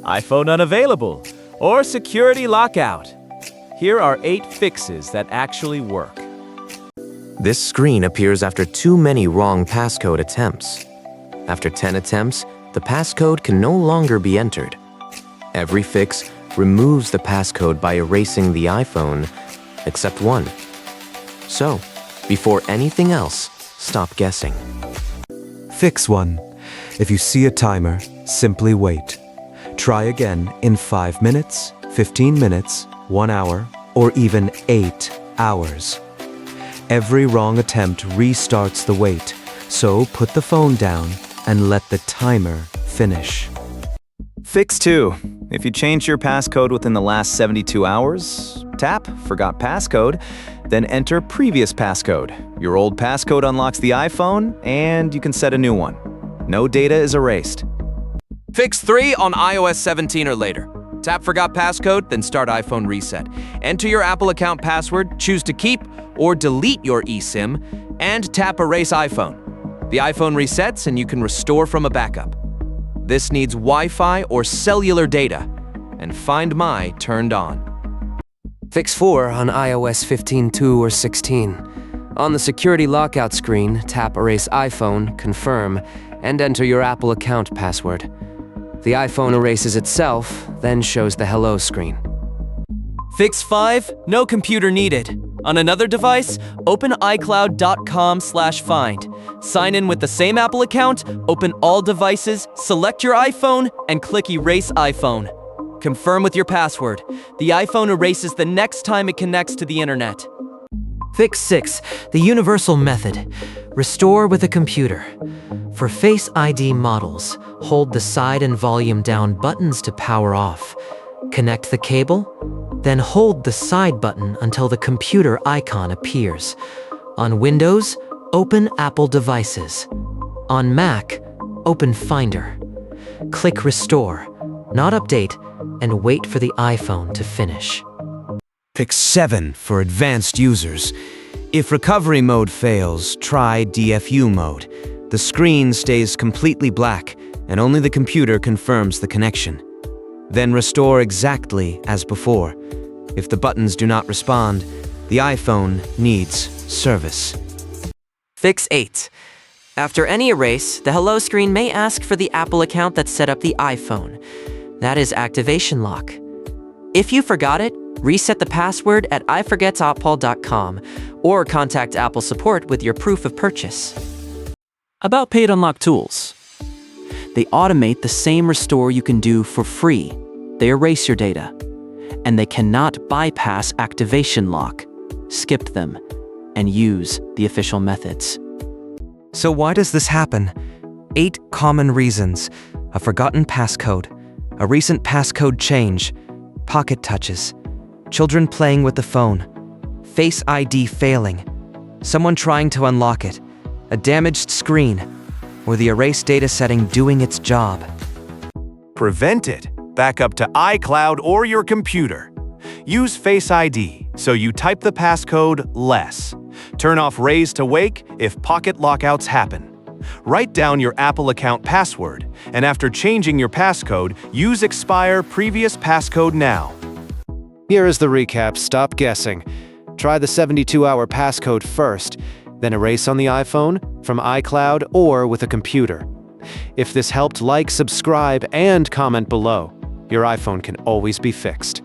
iPhone unavailable, or security lockout. Here are 8 fixes that actually work. This screen appears after too many wrong passcode attempts. After 10 attempts, the passcode can no longer be entered. Every fix removes the passcode by erasing the iPhone, except one. So, before anything else, stop guessing. Fix 1. If you see a timer, simply wait. Try again in 5 minutes, 15 minutes, 1 hour, or even 8 hours. Every wrong attempt restarts the wait, so put the phone down and let the timer finish. Fix 2. If you changed your passcode within the last 72 hours, tap Forgot Passcode, then enter previous passcode. Your old passcode unlocks the iPhone, and you can set a new one. No data is erased. Fix 3 on iOS 17 or later. Tap Forgot Passcode, then start iPhone reset. Enter your Apple account password, choose to keep or delete your eSIM, and tap Erase iPhone. The iPhone resets and you can restore from a backup. This needs Wi-Fi or cellular data, and Find My turned on. Fix 4 on iOS 15.2 or 16. On the security lockout screen, tap Erase iPhone, confirm, and enter your Apple account password. The iPhone erases itself, then shows the hello screen. Fix 5, no computer needed. On another device, open iCloud.com/find. Sign in with the same Apple account, open all devices, select your iPhone, and click Erase iPhone. Confirm with your password. The iPhone erases the next time it connects to the internet. Fix 6, the universal method. Restore with a computer. For Face ID models, hold the side and volume down buttons to power off. Connect the cable, then hold the side button until the computer icon appears. On Windows, open Apple devices. On Mac, open Finder. Click Restore, not Update, and wait for the iPhone to finish. Fix 7 for advanced users. If recovery mode fails, try DFU mode. The screen stays completely black, and only the computer confirms the connection. Then restore exactly as before. If the buttons do not respond, the iPhone needs service. Fix 8. After any erase, the hello screen may ask for the Apple account that set up the iPhone. That is activation lock. If you forgot it, reset the password at iforgetapple.com or contact Apple support with your proof of purchase. About paid unlock tools. They automate the same restore you can do for free. They erase your data. And they cannot bypass activation lock. Skip them and use the official methods. So why does this happen? 8 common reasons. A forgotten passcode, a recent passcode change, pocket touches, children playing with the phone, Face ID failing, someone trying to unlock it, a damaged screen, or the erase data setting doing its job. Prevent it. Back up to iCloud or your computer. Use Face ID so you type the passcode less. Turn off Raise to Wake if pocket lockouts happen. Write down your Apple account password, and after changing your passcode, use Expire Previous Passcode now. Here is the recap. Stop guessing. Try the 72-hour passcode first, then erase on the iPhone, from iCloud, or with a computer. If this helped, like, subscribe, and comment below. Your iPhone can always be fixed.